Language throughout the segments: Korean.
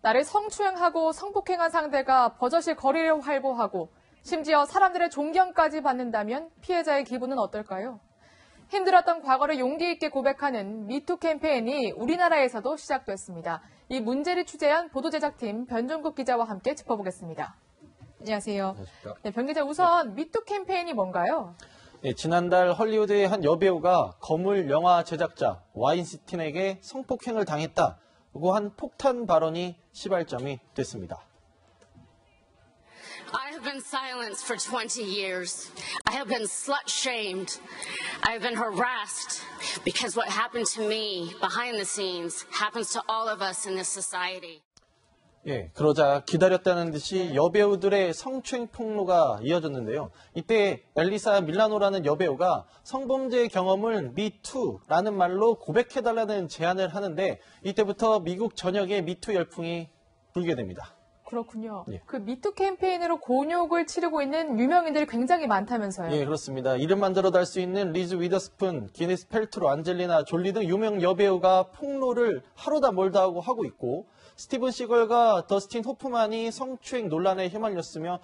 나를 성추행하고 성폭행한 상대가 버젓이 거리를 활보하고 심지어 사람들의 존경까지 받는다면 피해자의 기분은 어떨까요? 힘들었던 과거를 용기 있게 고백하는 미투 캠페인이 우리나라에서도 시작됐습니다. 이 문제를 취재한 보도제작팀 변종국 기자와 함께 짚어보겠습니다. 안녕하세요. 안녕하십니까. 네, 변 기자, 우선 미투 캠페인이 뭔가요? 네, 지난달 헐리우드의 한 여배우가 거물 영화 제작자 와인스틴에게 성폭행을 당했다고 한 폭탄 발언이 시발점이 됐습니다. I have been silenced for 20 years. I have been slut-shamed. I have been harassed because what happened to me behind the scenes happens to all of us in this society. 예, 그러자 기다렸다는 듯이 여배우들의 성추행 폭로가 이어졌는데요. 이때 엘리사 밀라노라는 여배우가 성범죄 경험을 미투라는 말로 고백해달라는 제안을 하는데 이때부터 미국 전역에 미투 열풍이 불게 됩니다. 그렇군요. 예. 그 미투 캠페인으로 곤욕을 치르고 있는 유명인들이 굉장히 많다면서요. 예, 그렇습니다. 이름만 들어도 알 수 있는 리즈 위더스푼, 기네스 펠트로, 안젤리나 졸리 등 유명 여배우가 폭로를 하루다 멀다 하고 있고 스티븐 시걸과 더스틴 호프만이 성추행 논란에 휘말렸으며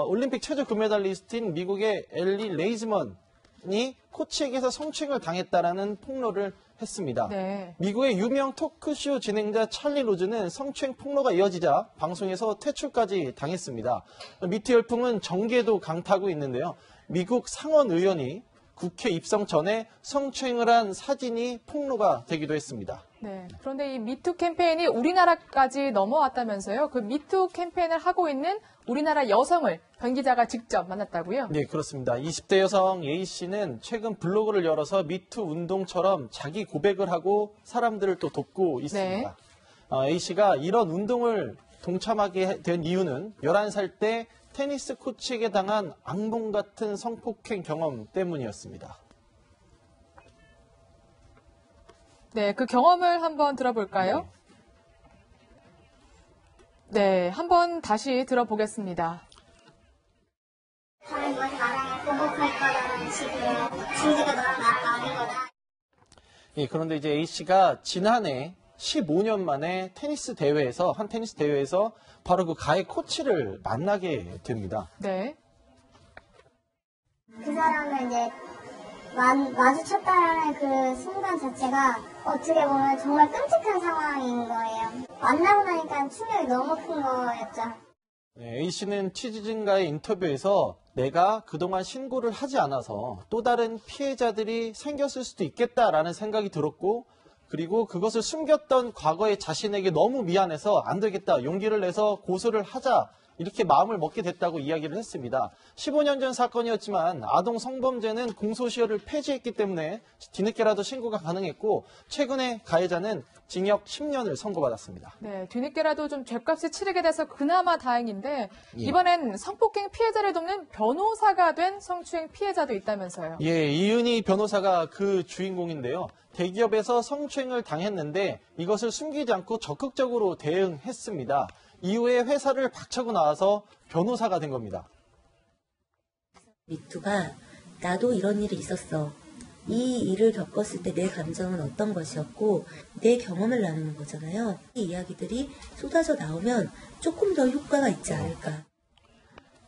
올림픽 최저 금메달리스트인 미국의 엘리 레이즈먼이 코치에게서 성추행을 당했다라는 폭로를 했습니다. 네. 미국의 유명 토크쇼 진행자 찰리 로즈는 성추행 폭로가 이어지자 방송에서 퇴출까지 당했습니다. 미투 열풍은 정계도 강타하고 있는데요. 미국 상원 의원이 국회 입성 전에 성추행을 한 사진이 폭로가 되기도 했습니다. 네. 그런데 이 미투 캠페인이 우리나라까지 넘어왔다면서요. 그 미투 캠페인을 하고 있는 우리나라 여성을 변 기자가 직접 만났다고요? 네, 그렇습니다. 20대 여성 A씨는 최근 블로그를 열어서 미투 운동처럼 자기 고백을 하고 사람들을 또 돕고 있습니다. 네. A씨가 이런 운동을 동참하게 된 이유는 11살 때 테니스 코치에게 당한 악몽 같은 성폭행 경험 때문이었습니다. 네, 그 경험을 한번 들어볼까요? 네, 한번 다시 들어보겠습니다. 다른 건 나랑 보복할 거라는 식으로 진지가 너랑 나랑 아는 거다. 예, 그런데 이제 A씨가 지난해 15년 만에 한 테니스 대회에서 바로 그 가해 코치를 만나게 됩니다. 네. 그 사람을 이제 마주쳤다라는 그 순간 자체가 어떻게 보면 정말 끔찍한 상황인 거예요. 만나고 나니까 충격이 너무 큰 거였죠. 네, A씨는 취재진과의 인터뷰에서 내가 그동안 신고를 하지 않아서 또 다른 피해자들이 생겼을 수도 있겠다라는 생각이 들었고 그리고 그것을 숨겼던 과거의 자신에게 너무 미안해서 안 되겠다, 용기를 내서 고소를 하자 이렇게 마음을 먹게 됐다고 이야기를 했습니다. 15년 전 사건이었지만 아동 성범죄는 공소시효를 폐지했기 때문에 뒤늦게라도 신고가 가능했고 최근에 가해자는 징역 10년을 선고받았습니다. 네, 뒤늦게라도 좀 죗값을 치르게 돼서 그나마 다행인데 예. 이번엔 성폭행 피해자를 돕는 변호사가 된 성추행 피해자도 있다면서요. 예, 이은희 변호사가 그 주인공인데요. 대기업에서 성추행을 당했는데 이것을 숨기지 않고 적극적으로 대응했습니다. 이후에 회사를 박차고 나와서 변호사가 된 겁니다. 미투가 나도 이런 일이 있었어. 이 일을 겪었을 때 내 감정은 어떤 것이었고 내 경험을 나누는 거잖아요. 이 이야기들이 쏟아져 나오면 조금 더 효과가 있지 않을까.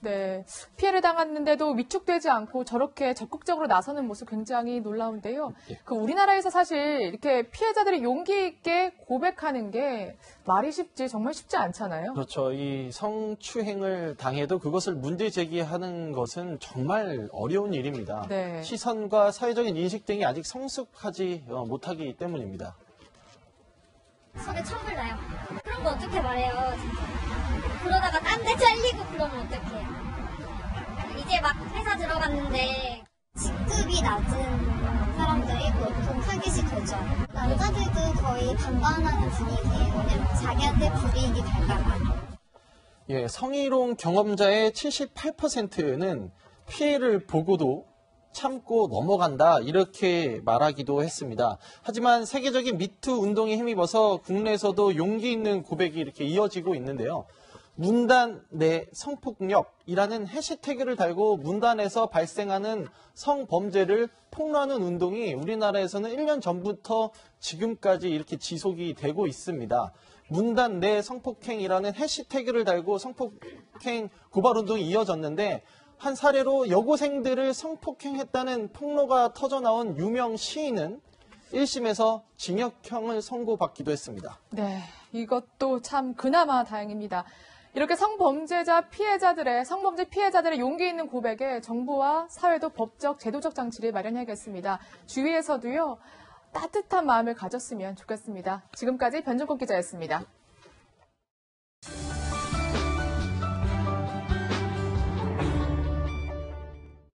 네, 피해를 당했는데도 위축되지 않고 저렇게 적극적으로 나서는 모습 굉장히 놀라운데요. 그 우리나라에서 사실 이렇게 피해자들이 용기 있게 고백하는 게 말이 쉽지 정말 쉽지 않잖아요. 그렇죠. 이 성추행을 당해도 그것을 문제 제기하는 것은 정말 어려운 일입니다. 네. 시선과 사회적인 인식 등이 아직 성숙하지 못하기 때문입니다. 손에 천불 나요. 그런 거 어떻게 말해요, 진짜. 그러다가 딴 데 잘리고 그러면 어떡해요. 이제 막 회사 들어갔는데 직급이 낮은 사람들이 보통 타깃이 되죠. 남자들도 거의 반반하는 분위기예요. 왜냐면 자기한테 불이익이 될까봐. 예, 성희롱 경험자의 78%는 피해를 보고도 참고 넘어간다 이렇게 말하기도 했습니다. 하지만 세계적인 미투 운동에 힘입어서 국내에서도 용기 있는 고백이 이렇게 이어지고 있는데요. 문단 내 성폭력이라는 해시태그를 달고 문단에서 발생하는 성범죄를 폭로하는 운동이 우리나라에서는 1년 전부터 지금까지 이렇게 지속이 되고 있습니다. 문단 내 성폭행이라는 해시태그를 달고 성폭행 고발운동이 이어졌는데 한 사례로 여고생들을 성폭행했다는 폭로가 터져나온 유명 시인은 1심에서 징역형을 선고받기도 했습니다. 네, 이것도 참 그나마 다행입니다. 이렇게 성범죄 피해자들의 용기 있는 고백에 정부와 사회도 법적, 제도적 장치를 마련해야겠습니다. 주위에서도요, 따뜻한 마음을 가졌으면 좋겠습니다. 지금까지 변준국 기자였습니다.